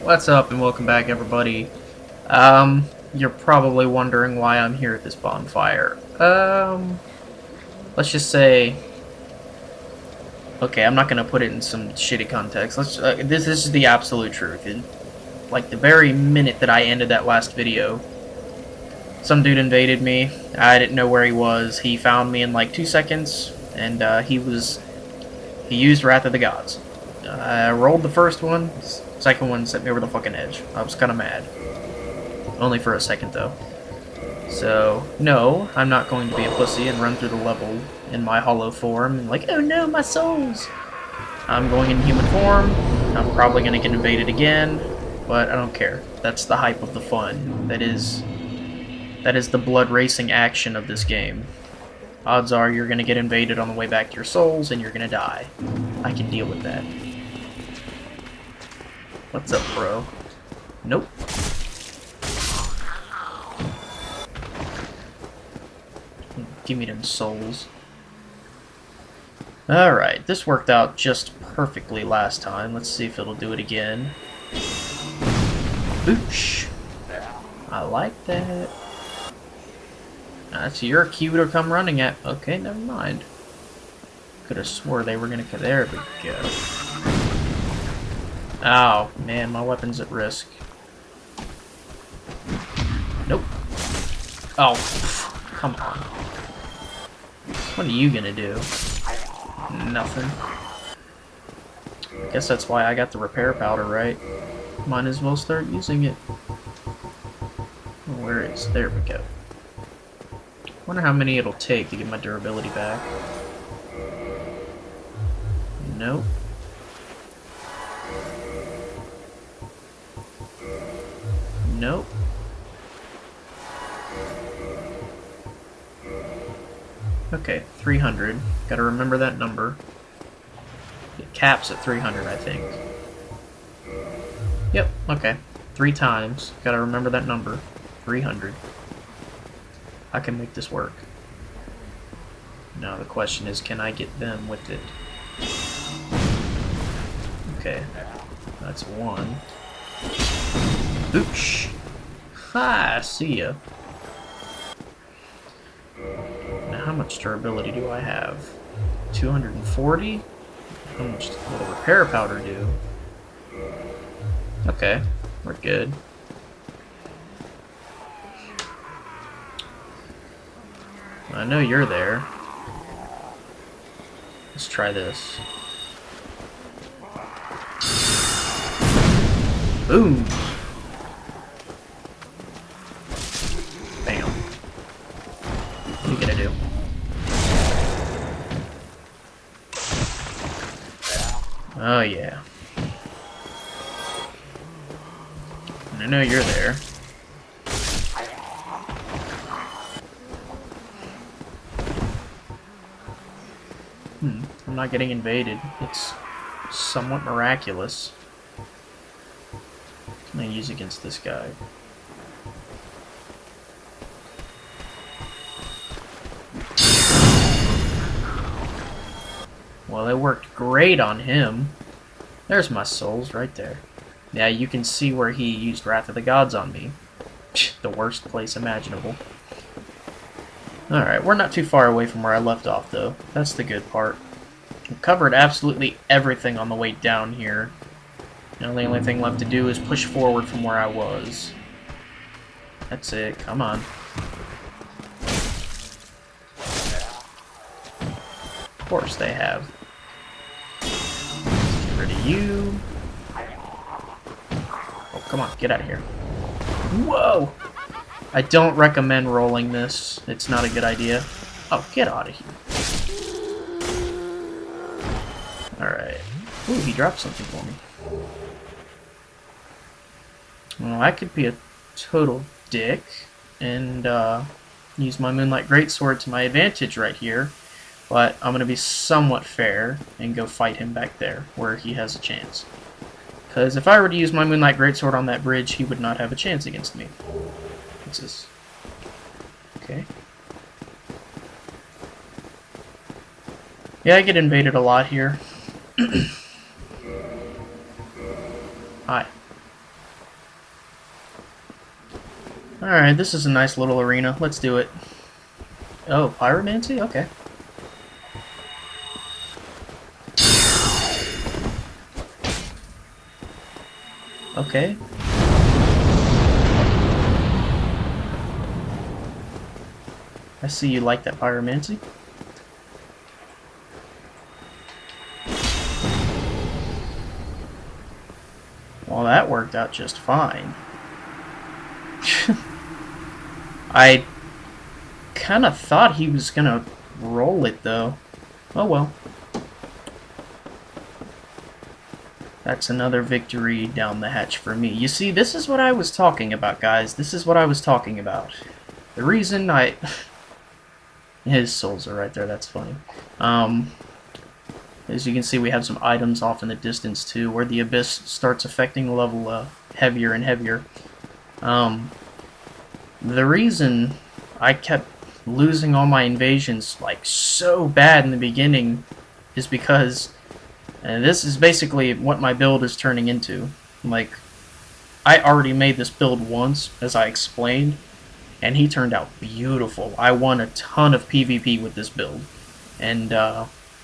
What's up and welcome back, everybody. You're probably wondering why I'm here at this bonfire. Let's just say, okay, I'm not gonna put it in some shitty context. This is the absolute truth. Like the very minute that I ended that last video, some dude invaded me. I didn't know where he was. He found me in like 2 seconds, and he used Wrath of the Gods. I rolled the first one. Second one set me over the fucking edge. I was kind of mad. Only for a second, though. So, no, I'm not going to be a pussy and run through the level in my hollow form and like, oh no, my souls! I'm going in human form. I'm probably going to get invaded again, but I don't care. That's the hype of the fun. That is the blood racing action of this game. Odds are you're going to get invaded on the way back to your souls and you're going to die. I can deal with that. What's up, bro? Nope. Give me them souls. Alright, this worked out just perfectly last time. Let's see if it'll do it again. Boosh! I like that. That's your cue to come running at. Okay, never mind. Could have swore they were gonna. There we go. Oh, man, my weapon's at risk. Nope. Oh, come on. What are you gonna do? Nothing. I guess that's why I got the repair powder, right? Might as well start using it. Where is... There we go. Wonder how many it'll take to get my durability back. Nope. Nope. Okay, 300. Gotta remember that number. It caps at 300, I think. Yep, okay. 3 times. Gotta remember that number. 300. I can make this work. Now the question is, can I get them with it? Okay. That's 1. Boosh! Ha! See ya. Now, how much durability do I have? 240? How much will the repair powder do? Okay, we're good. I know you're there. Let's try this. Boom! Bam. What are you gonna do? Oh yeah. I know you're there. I'm not getting invaded. It's somewhat miraculous. What can I use against this guy? Well, it worked great on him. There's my souls right there. Yeah, you can see where he used Wrath of the Gods on me. The worst place imaginable. Alright, we're not too far away from where I left off, though. That's the good part. I covered absolutely everything on the way down here. Now the only thing left to do is push forward from where I was. That's it. Come on. Of course they have. Let's get rid of you. Oh, come on. Get out of here. Whoa! I don't recommend rolling this. It's not a good idea. Oh, get out of here. Alright. Ooh, he dropped something for me. Well, I could be a total dick and use my Moonlight Greatsword to my advantage right here, but I'm going to be somewhat fair and go fight him back there where he has a chance. Because if I were to use my Moonlight Greatsword on that bridge, he would not have a chance against me. What's this? Okay. Yeah, I get invaded a lot here. Hi. Alright, this is a nice little arena. Let's do it. Oh, pyromancy? Okay. Okay. I see you like that pyromancy. Well, that worked out just fine. I kind of thought he was gonna roll it, though. Oh well. That's another victory down the hatch for me. You see, this is what I was talking about, guys. This is what I was talking about. The reason I... His souls are right there, that's funny. As you can see, we have some items off in the distance, too, where the abyss starts affecting the level heavier and heavier. The reason I kept losing all my invasions, like, so bad in the beginning is because... And this is basically what my build is turning into. Like, I already made this build once, as I explained, and he turned out beautiful. I won a ton of PvP with this build, and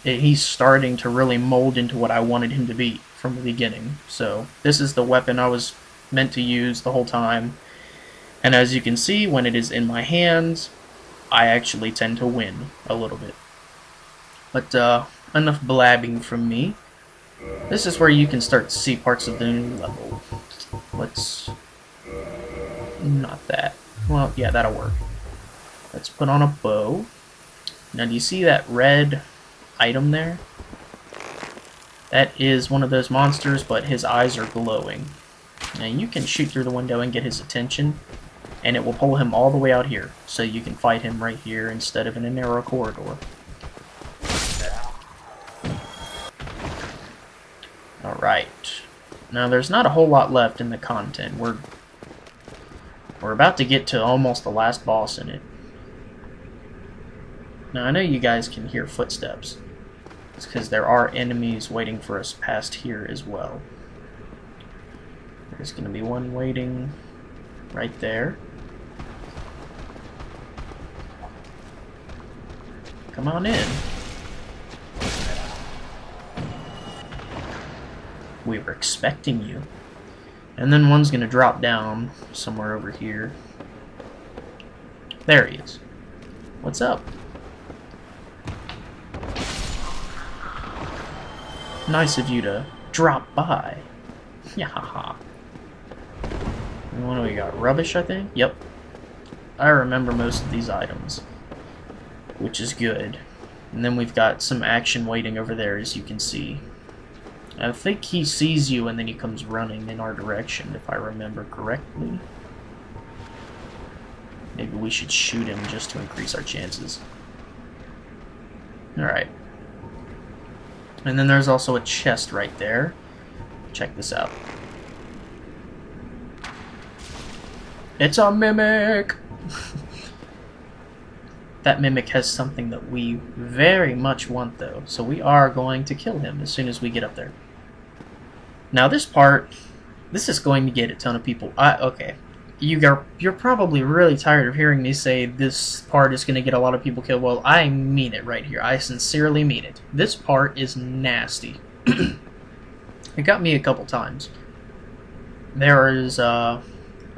he's starting to really mold into what I wanted him to be from the beginning. So this is the weapon I was meant to use the whole time, and as you can see, when it is in my hands, I actually tend to win a little bit. But enough blabbing from me. This is where you can start to see parts of the new level. Let's... Not that. Well, yeah, that'll work. Let's put on a bow. Now, do you see that red item there? That is one of those monsters, but his eyes are glowing. Now, you can shoot through the window and get his attention, and it will pull him all the way out here, so you can fight him right here instead of in a narrow corridor. Alright. Now, there's not a whole lot left in the content. We're about to get to almost the last boss in it. Now, I know you guys can hear footsteps. It's because there are enemies waiting for us past here as well. There's going to be one waiting right there. Come on in. We were expecting you. And then one's gonna drop down somewhere over here. There he is. What's up? Nice of you to drop by. Yahaha. What do we got? Rubbish, I think? Yep. I remember most of these items, which is good. And then we've got some action waiting over there, as you can see. I think he sees you and then he comes running in our direction, if I remember correctly. Maybe we should shoot him just to increase our chances. Alright. And then there's also a chest right there. Check this out. It's a mimic! That mimic has something that we very much want, though, so we are going to kill him as soon as we get up there. Now, this part, this is going to get a ton of people. Okay, you're probably really tired of hearing me say this part is going to get a lot of people killed. Well, I mean it right here. I sincerely mean it. This part is nasty. It got me a couple times. There is a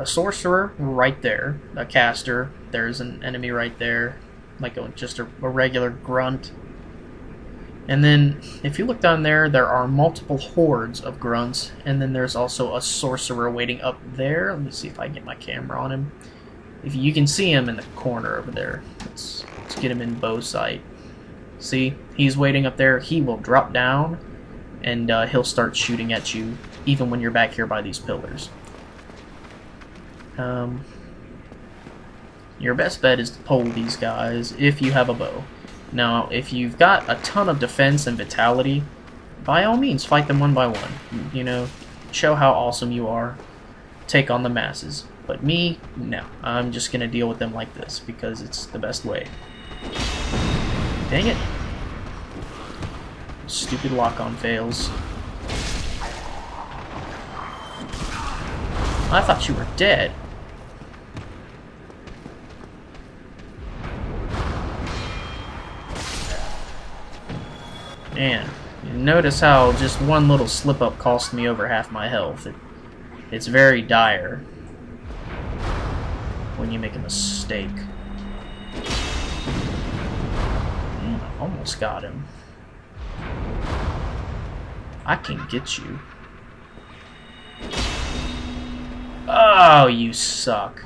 sorcerer right there, a caster. There's an enemy right there. Like just a regular grunt. And then, if you look down there, there are multiple hordes of grunts, and then there's also a sorcerer waiting up there. Let me see if I can get my camera on him. If you can see him in the corner over there. Let's get him in bow sight. See, he's waiting up there. He will drop down, and he'll start shooting at you, even when you're back here by these pillars. Your best bet is to pull these guys if you have a bow. Now, if you've got a ton of defense and vitality, by all means, fight them one by one. You know, show how awesome you are. Take on the masses. But me, no. I'm just going to deal with them like this, because it's the best way. Dang it. Stupid lock-on fails. I thought you were dead. Man, you notice how just one little slip up cost me over half my health. It's very dire when you make a mistake. Almost got him. I can get you. Oh, you suck.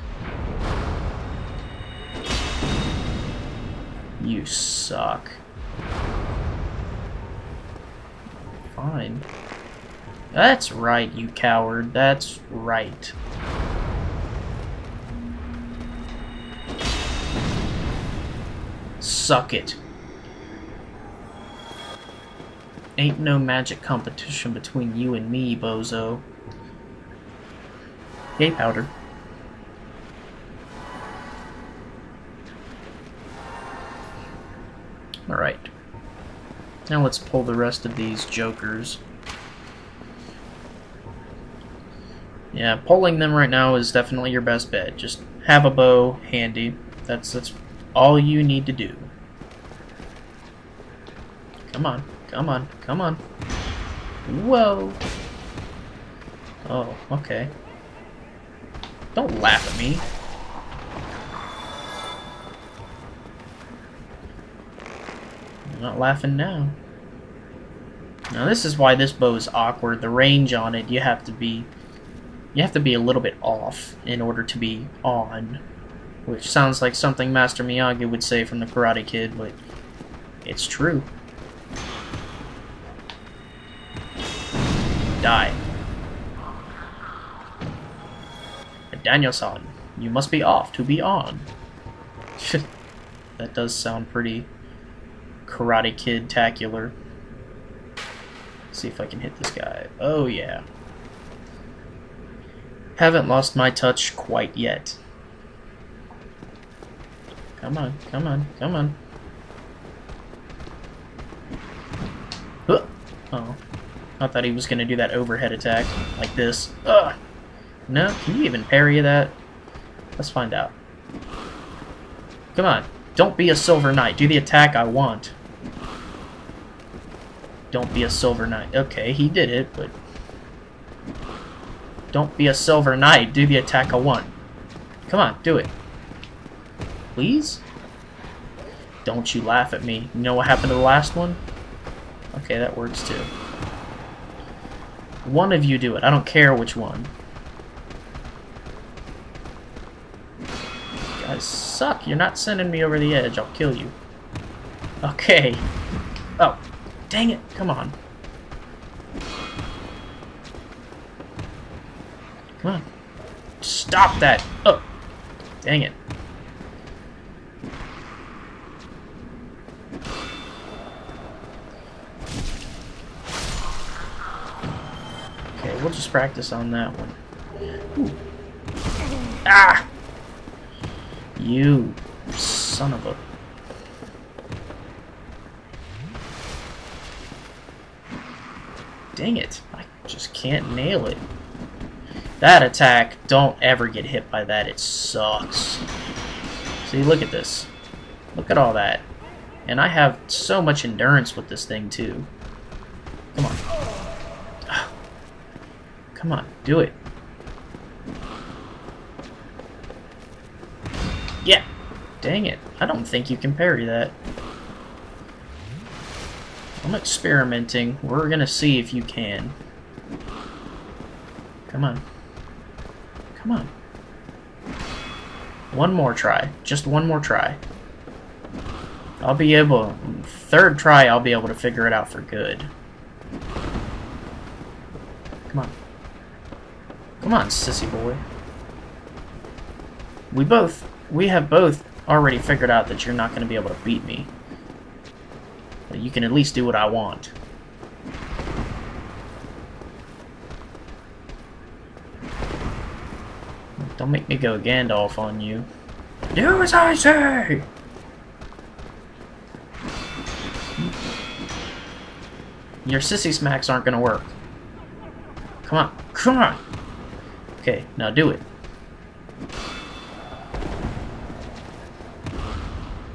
You suck. Fine. That's right, you coward. That's right. Suck it. Ain't no magic competition between you and me, bozo. Yay, powder. Alright. Now let's pull the rest of these jokers. Yeah, pulling them right now is definitely your best bet. Just have a bow handy. That's all you need to do. Come on, come on, come on. Whoa. Oh, okay. Don't laugh at me. I'm not laughing now. Now this is why this bow is awkward. The range on it, you have to be a little bit off in order to be on. Which sounds like something Master Miyagi would say from the Karate Kid, but it's true. Die. Daniel-san, you must be off to be on. That does sound pretty Karate Kid-tacular. See if I can hit this guy. Oh yeah. Haven't lost my touch quite yet. Come on, come on, come on. Oh. I thought he was going to do that overhead attack like this. Ugh. No? Can you even parry that? Let's find out. Come on. Don't be a Silver Knight. Do the attack I want. Don't be a Silver Knight. Okay, he did it, but... Don't be a Silver Knight. Do the attack I want. Come on, do it. Please? Don't you laugh at me. You know what happened to the last one? Okay, that works too. One of you do it. I don't care which one. You guys suck. You're not sending me over the edge. I'll kill you. Okay. Oh, dang it. Come on. Come on. Stop that. Oh, dang it. Okay, we'll just practice on that one. Ooh. Ah! You son of a... Dang it. I just can't nail it. That attack, don't ever get hit by that. It sucks. See, look at this. Look at all that. And I have so much endurance with this thing, too. Come on. Come on, do it. Yeah. Dang it. I don't think you can parry that. I'm experimenting. We're gonna see if you can. Come on. Come on. One more try. Just one more try. I'll be able... Third try, I'll be able to figure it out for good. Come on. Come on, sissy boy. We have both already figured out that you're not going to be able to beat me. But you can at least do what I want. Don't make me go Gandalf on you. Do as I say! Your sissy smacks aren't going to work. Come on. Come on! Okay, now do it.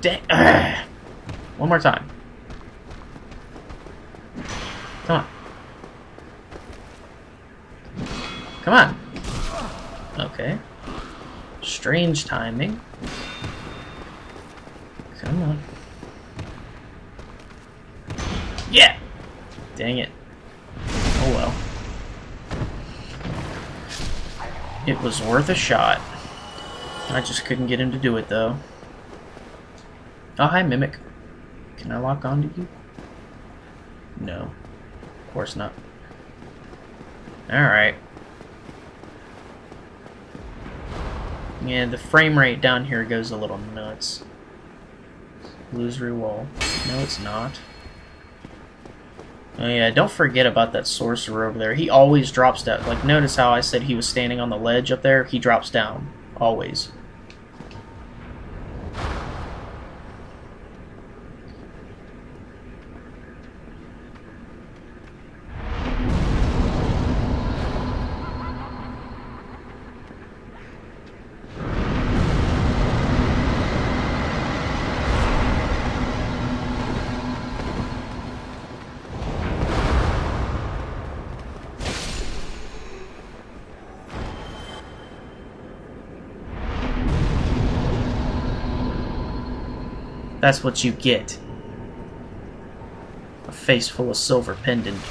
Dang. One more time. Come on. Okay. Strange timing. Come on. Yeah! Dang it. Oh well. It was worth a shot. I just couldn't get him to do it, though. Oh, hi, Mimic. Can I lock onto you? No. Of course not. Alright. Yeah, the frame rate down here goes a little nuts. Illusory wall. No, it's not. Oh yeah, don't forget about that sorcerer over there. He always drops down. Like, notice how I said he was standing on the ledge up there? He drops down. Always. That's what you get. A face full of silver pendant.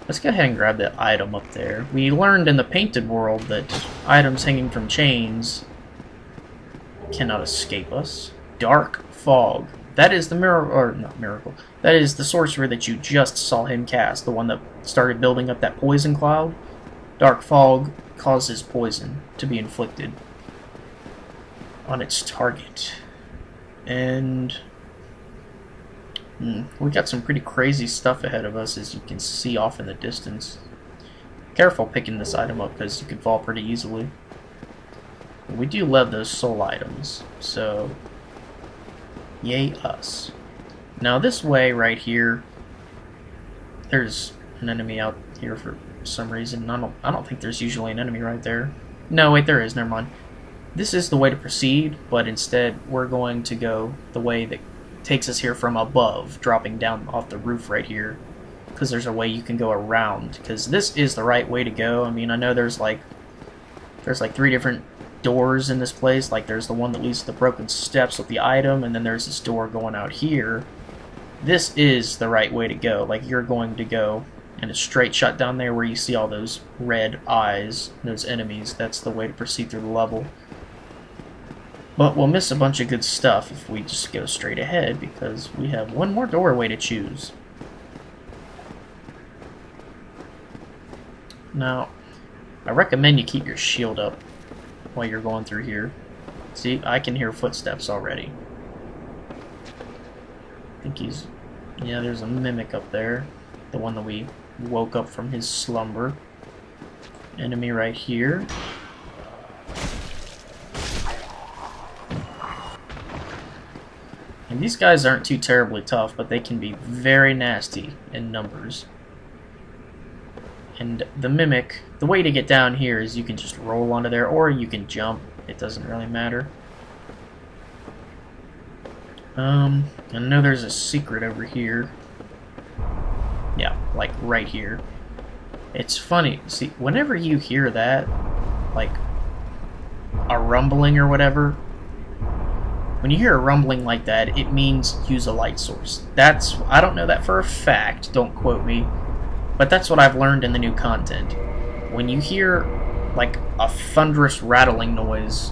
Let's go ahead and grab that item up there. We learned in the painted world that items hanging from chains cannot escape us. Dark fog. That is the miracle. That is the sorcerer that you just saw him cast. The one that started building up that poison cloud. Dark fog causes poison to be inflicted on its target. And we got some pretty crazy stuff ahead of us, as you can see off in the distance. Careful picking this item up, because you can fall pretty easily. We do love those soul items, so yay us. Now this way right here, there's an enemy out here for some reason. I don't think there's usually an enemy right there. No, wait, there is. Never mind. This is the way to proceed, but instead we're going to go the way that takes us here from above, dropping down off the roof right here, because there's a way you can go around, because this is the right way to go. I mean, I know there's like 3 different doors in this place. Like, there's the one that leads to the broken steps with the item, and then there's this door going out here. This is the right way to go. Like, you're going to go in a straight shot down there where you see all those red eyes, those enemies. That's the way to proceed through the level. But we'll miss a bunch of good stuff if we just go straight ahead, because we have one more doorway to choose. Now, I recommend you keep your shield up while you're going through here. See, I can hear footsteps already. I think he's... yeah, there's a mimic up there. The one that we woke up from his slumber. Enemy right here. And these guys aren't too terribly tough, but they can be very nasty in numbers. And the mimic, the way to get down here is you can just roll onto there, or you can jump. It doesn't really matter. I know there's a secret over here. Yeah, like right here. It's funny, see, whenever you hear that, like a rumbling or whatever, when you hear a rumbling like that, it means use a light source. That's, I don't know that for a fact, don't quote me, but that's what I've learned in the new content. When you hear like a thunderous rattling noise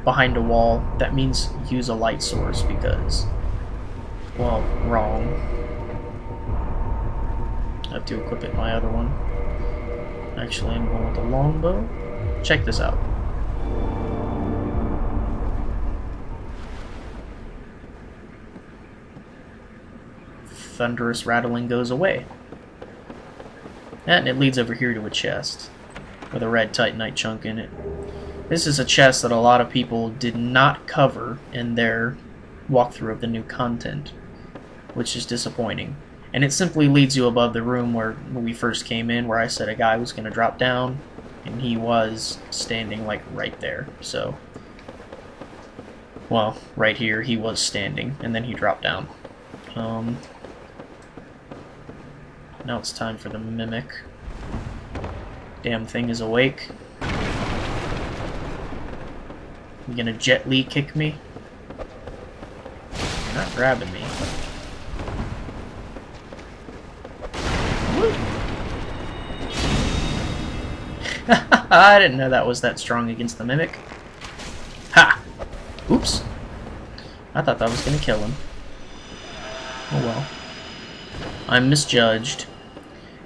behind a wall, that means use a light source, because, well, wrong. I have to equip it my other one. Actually, I'm going with the longbow. Check this out. Thunderous rattling goes away. And it leads over here to a chest with a red titanite chunk in it. This is a chest that a lot of people did not cover in their walkthrough of the new content, which is disappointing. And it simply leads you above the room where we first came in, where I said a guy was going to drop down, and he was standing like right there. So, well, right here he was standing, and then he dropped down. Now it's time for the mimic. Damn thing is awake. You gonna Jet Li kick me? You're not grabbing me. I didn't know that was that strong against the Mimic. Ha! Oops. I thought that was gonna kill him. Oh well. I'm misjudged.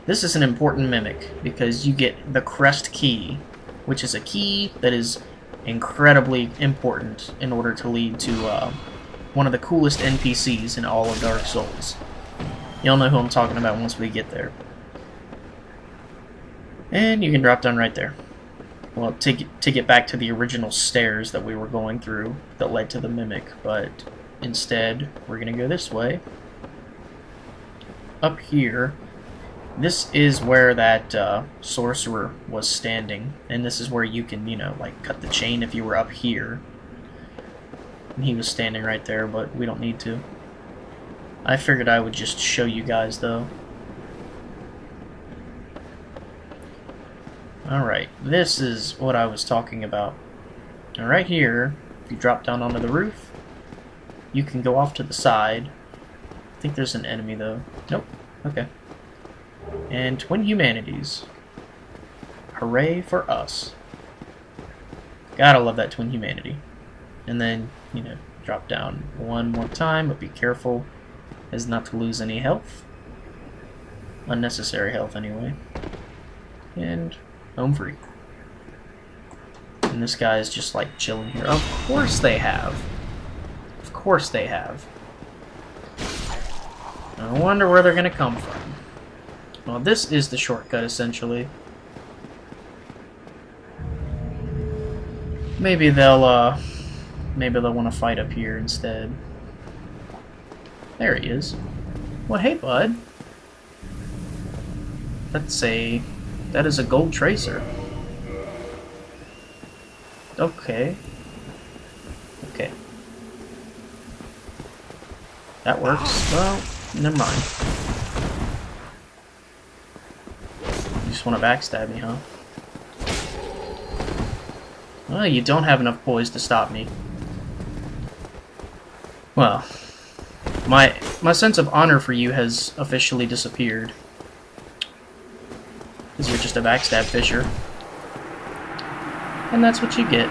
This is an important Mimic, because you get the Crest Key, which is a key that is incredibly important in order to lead to one of the coolest NPCs in all of Dark Souls. You'll know who I'm talking about once we get there. And you can drop down right there. Well, to get back to the original stairs that we were going through that led to the Mimic, but instead we're going to go this way. Up here, this is where that sorcerer was standing, and this is where you can, you know, like cut the chain if you were up here. And he was standing right there, but we don't need to. I figured I would just show you guys, though. Alright, this is what I was talking about. Now right here, if you drop down onto the roof, you can go off to the side. I think there's an enemy, though. Nope. Okay. And Twin Humanities. Hooray for us. Gotta love that Twin Humanity. And then, you know, drop down one more time, but be careful as not to lose any health. Unnecessary health, anyway. And home free. And this guy is just like chilling here. Of course they have. Of course they have. I wonder where they're gonna come from. Well, this is the shortcut, essentially. Maybe they'll want to fight up here instead. There he is. Well, hey, bud. That is a gold tracer. Okay. Okay. That works. Well, never mind. You just want to backstab me, huh? Well, you don't have enough poise to stop me. Well, my sense of honor for you has officially disappeared. Because you're just a backstab fisher. And that's what you get.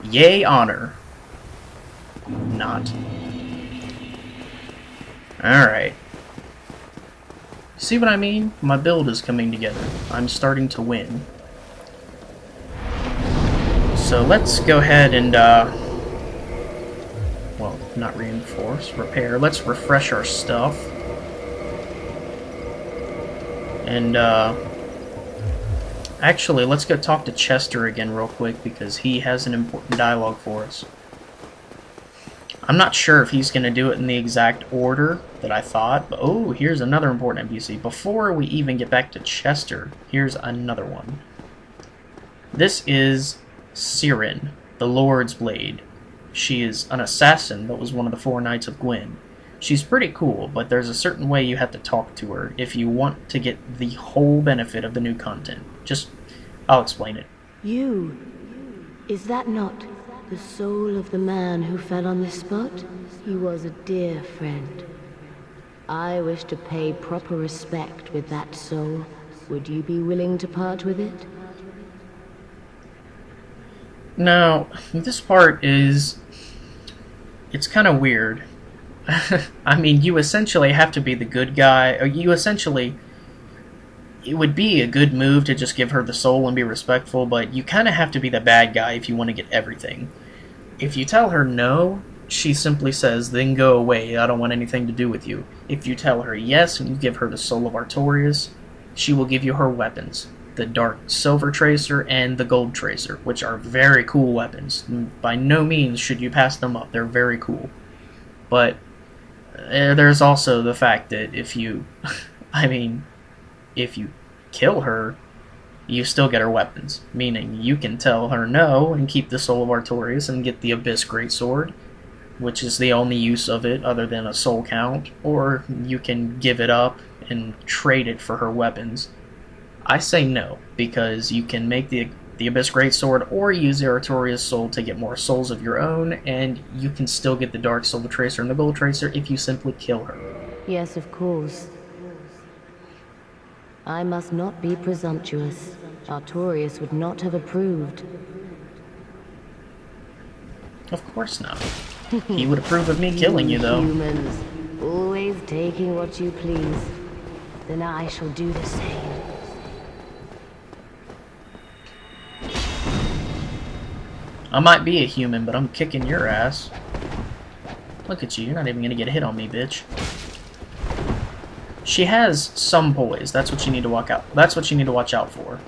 Yay, honor. Not. Alright. See what I mean? My build is coming together. I'm starting to win. So let's go ahead and, well, not reinforce, repair. Let's refresh our stuff. And, actually, let's go talk to Chester again real quick, because he has an important dialogue for us. I'm not sure if he's going to do it in the exact order that I thought, but oh, here's another important NPC. Before we even get back to Chester, here's another one. This is Seer, the Lord's Blade. She is an assassin that was one of the 4 Knights of Gwyn. She's pretty cool, but there's a certain way you have to talk to her if you want to get the whole benefit of the new content. I'll explain it. You, is that not the soul of the man who fell on this spot? He was a dear friend. I wish to pay proper respect with that soul. Would you be willing to part with it? Now, this part is... it's kind of weird. I mean, you essentially have to be the good guy. Or you essentially... it would be a good move to just give her the soul and be respectful, but you kind of have to be the bad guy if you want to get everything. If you tell her no, she simply says, then go away, I don't want anything to do with you. If you tell her yes and you give her the soul of Artorias, she will give you her weapons. The Dark Silver Tracer and the Gold Tracer, which are very cool weapons. By no means should you pass them up, they're very cool. But there's also the fact that if you, I mean, if you kill her, you still get her weapons. Meaning, you can tell her no and keep the Soul of Artorias and get the Abyss Greatsword, which is the only use of it other than a soul count, or you can give it up and trade it for her weapons. I say no, because you can make the Abyss Greatsword or use the Artorias Soul to get more souls of your own, and you can still get the Dark Soul Tracer and the Gold Tracer if you simply kill her. Yes, of course. I must not be presumptuous. Artorias would not have approved. Of course not. He would approve of me killing you, though. Humans, always taking what you please. Then I shall do the same. I might be a human, but I'm kicking your ass. Look at you, you're not even gonna get a hit on me, bitch. She has some poise. That's what you need to watch out. That's what you need to watch out for.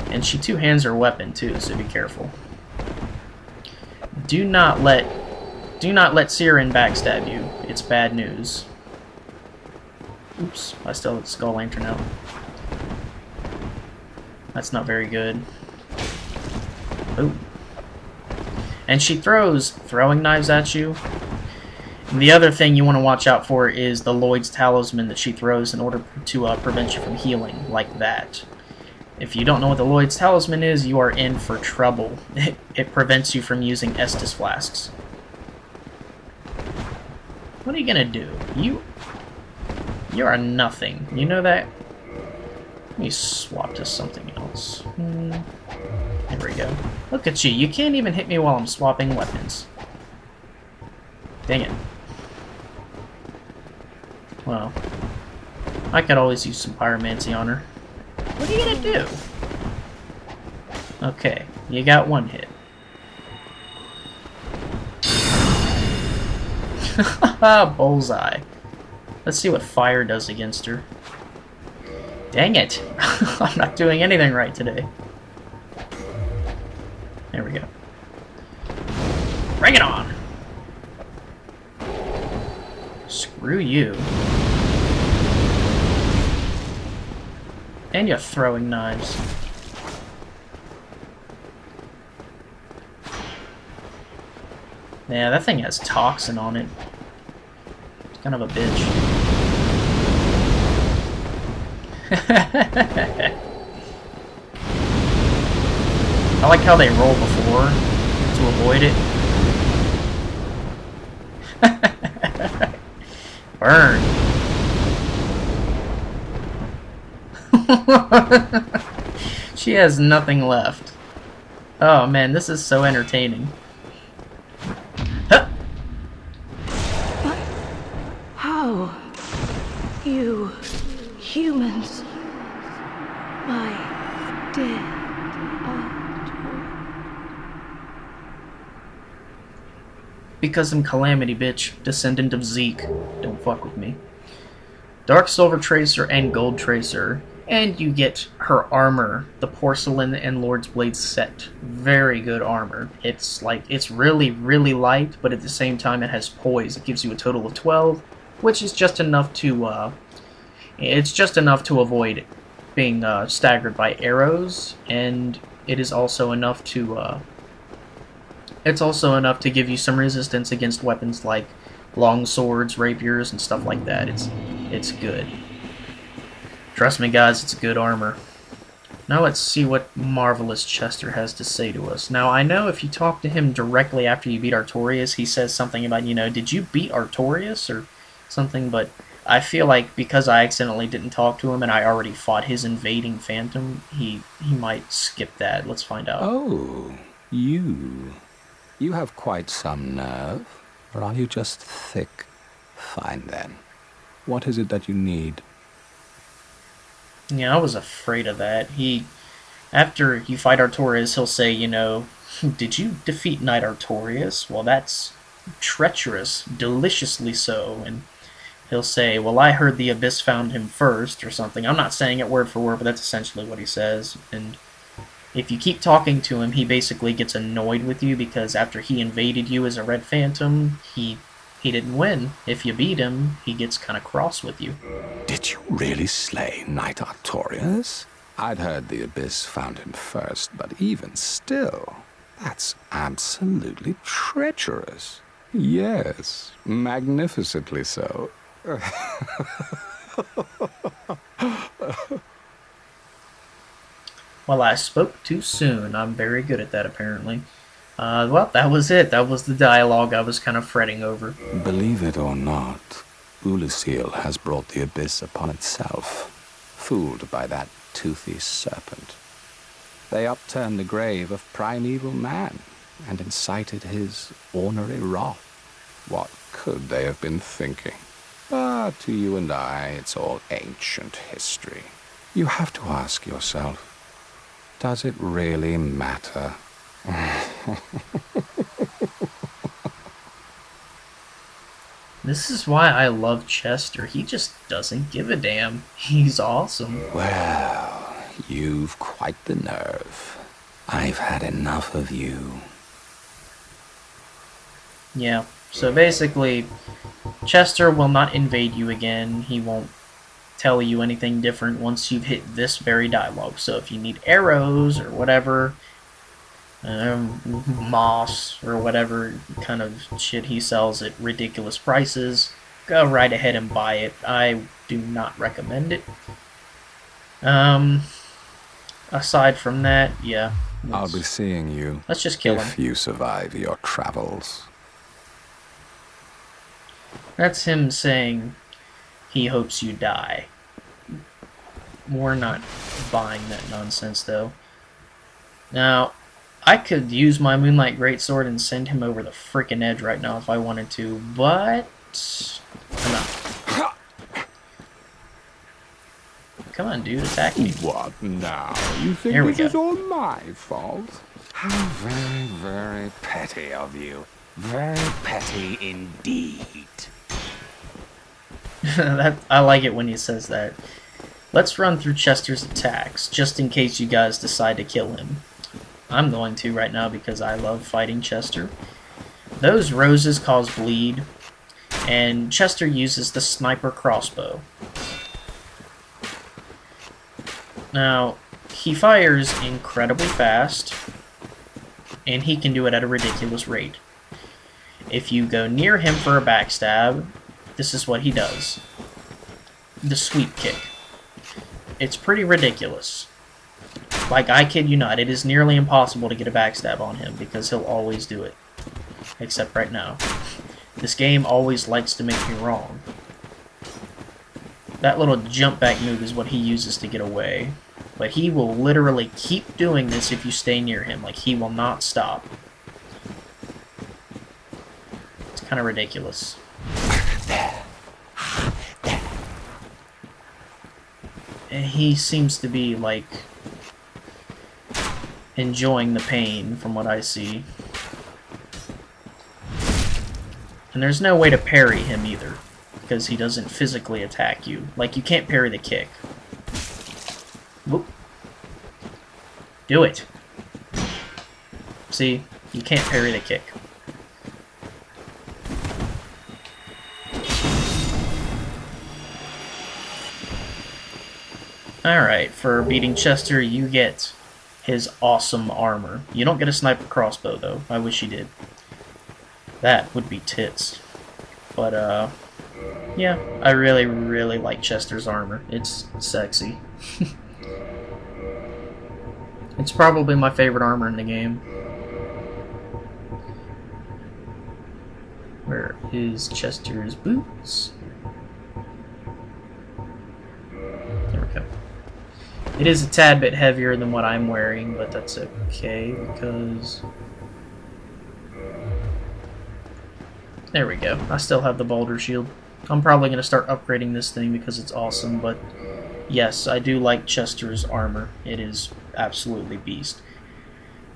And she two-hands her weapon too, so be careful. Do not let Seer backstab you. It's bad news. Oops, I still have the Skull Lantern out. That's not very good. Ooh. And she throws throwing knives at you. And the other thing you want to watch out for is the Lloyds Talisman that she throws in order to prevent you from healing, like that. If you don't know what the Lloyds Talisman is, you are in for trouble. It prevents you from using Estus Flasks. What are you gonna do? You are nothing. You know that? Let me swap to something else. There we go. Look at you. You can't even hit me while I'm swapping weapons. Dang it. Well, I could always use some pyromancy on her. What are you gonna do? Okay, you got one hit. Bullseye. Let's see what fire does against her. Dang it! I'm not doing anything right today. There we go. Bring it on! Screw you. And you're throwing knives. Yeah, that thing has toxin on it. It's kind of a bitch. I like how they roll before to avoid it. Burn. She has nothing left. Oh man, this is so entertaining. Huh. But how? You humans, my dear Because I'm Calamity, bitch. Descendant of Zeke. Don't fuck with me. Dark Silver Tracer and Gold Tracer. And you get her armor, the Porcelain and Lord's Blade set. Very good armor. It's really, really light, but at the same time it has poise. It gives you a total of 12, which is just enough to, it's just enough to avoid being staggered by arrows, and it is also enough to, it's also enough to give you some resistance against weapons like long swords, rapiers, and stuff like that. It's good. Trust me, guys, it's good armor. Now let's see what Marvelous Chester has to say to us. Now, I know if you talk to him directly after you beat Artorias, he says something about, you know, did you beat Artorias or something, but I feel like because I accidentally didn't talk to him and I already fought his invading phantom, he might skip that. Let's find out. Oh, you. You have quite some nerve, or are you just thick? Fine then. What is it that you need? Yeah, I was afraid of that. After you fight Artorias, he'll say, you know, did you defeat Knight Artorias? Well, that's treacherous, deliciously so. And he'll say, well, I heard the Abyss found him first, or something. I'm not saying it word for word, but that's essentially what he says. And if you keep talking to him, he basically gets annoyed with you, because after he invaded you as a Red Phantom, he didn't win. If you beat him, he gets kind of cross with you. Did you really slay Knight Artorias? I'd heard the Abyss found him first, but even still, that's absolutely treacherous. Yes, magnificently so. Well, I spoke too soon. I'm very good at that, apparently. Well, that was it. That was the dialogue I was kind of fretting over. Believe it or not, Oolacile has brought the abyss upon itself, fooled by that toothy serpent. They upturned the grave of primeval man and incited his ornery wrath. What could they have been thinking? But to you and I, it's all ancient history. You have to ask yourself, does it really matter? This is why I love Chester. He just doesn't give a damn. He's awesome. Well, you've quite the nerve. I've had enough of you. Yeah, so basically, Chester will not invade you again. He won't tell you anything different once you've hit this very dialogue. So if you need arrows or whatever, moss or whatever kind of shit he sells at ridiculous prices, go right ahead and buy it. I do not recommend it. Aside from that, yeah. I'll be seeing you. Let's just kill him. If you survive your travels. That's him saying he hopes you die. We're not buying that nonsense, though. Now, I could use my Moonlight Greatsword and send him over the frickin' edge right now if I wanted to, but I'm not. Come on, dude, attack me. What now? You think this is all my fault? How very, very petty of you. Very petty indeed. I like it when he says that. Let's run through Chester's attacks, just in case you guys decide to kill him. I'm going to right now because I love fighting Chester. Those roses cause bleed, and Chester uses the sniper crossbow. Now, he fires incredibly fast, and he can do it at a ridiculous rate. If you go near him for a backstab, this is what he does. The sweep kick. It's pretty ridiculous. Like, I kid you not, it is nearly impossible to get a backstab on him because he'll always do it. Except right now. This game always likes to make me wrong. That little jump back move is what he uses to get away. But he will literally keep doing this if you stay near him. Like, he will not stop. It's kind of ridiculous. And he seems to be, like, enjoying the pain from what I see. And there's no way to parry him either, because he doesn't physically attack you. Like, you can't parry the kick. Whoop. Do it. See? You can't parry the kick. Alright, for beating Chester, you get his awesome armor. You don't get a sniper crossbow, though. I wish you did. That would be tits. But, yeah, I really, really like Chester's armor. It's sexy. It's probably my favorite armor in the game. Where is Chester's boots? There we go. It is a tad bit heavier than what I'm wearing, but that's okay because... There we go. I still have the boulder shield. I'm probably going to start upgrading this thing because it's awesome, but yes, I do like Chester's armor. It is absolutely beast.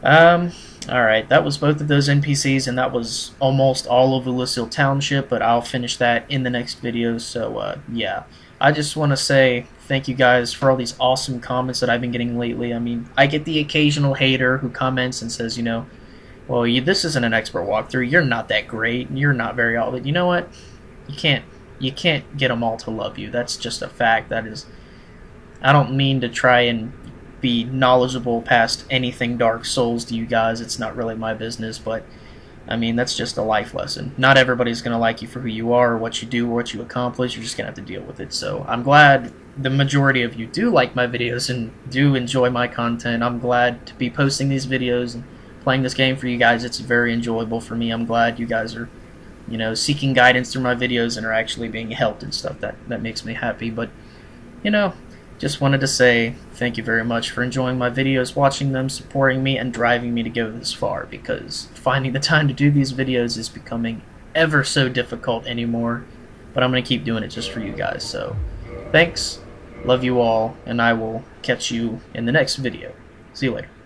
Alright, that was both of those NPCs, and that was almost all of Oolacile Township, but I'll finish that in the next video, so yeah. I just want to say thank you guys for all these awesome comments that I've been getting lately. I mean, I get the occasional hater who comments and says, you know, well, this isn't an expert walkthrough, you're not that great, and you're not very all, but you know what? You can't get them all to love you. That's just a fact. That is, I don't mean to try and be knowledgeable past anything Dark Souls to you guys. It's not really my business, but I mean, that's just a life lesson. Not everybody's going to like you for who you are, or what you do, or what you accomplish. You're just going to have to deal with it. So I'm glad the majority of you do like my videos and do enjoy my content. I'm glad to be posting these videos and playing this game for you guys. It's very enjoyable for me. I'm glad you guys are, you know, seeking guidance through my videos and are actually being helped and stuff. That makes me happy. But, you know, just wanted to say thank you very much for enjoying my videos, watching them, supporting me, and driving me to go this far, because finding the time to do these videos is becoming ever so difficult anymore. But I'm going to keep doing it just for you guys. So thanks, love you all, and I will catch you in the next video. See you later.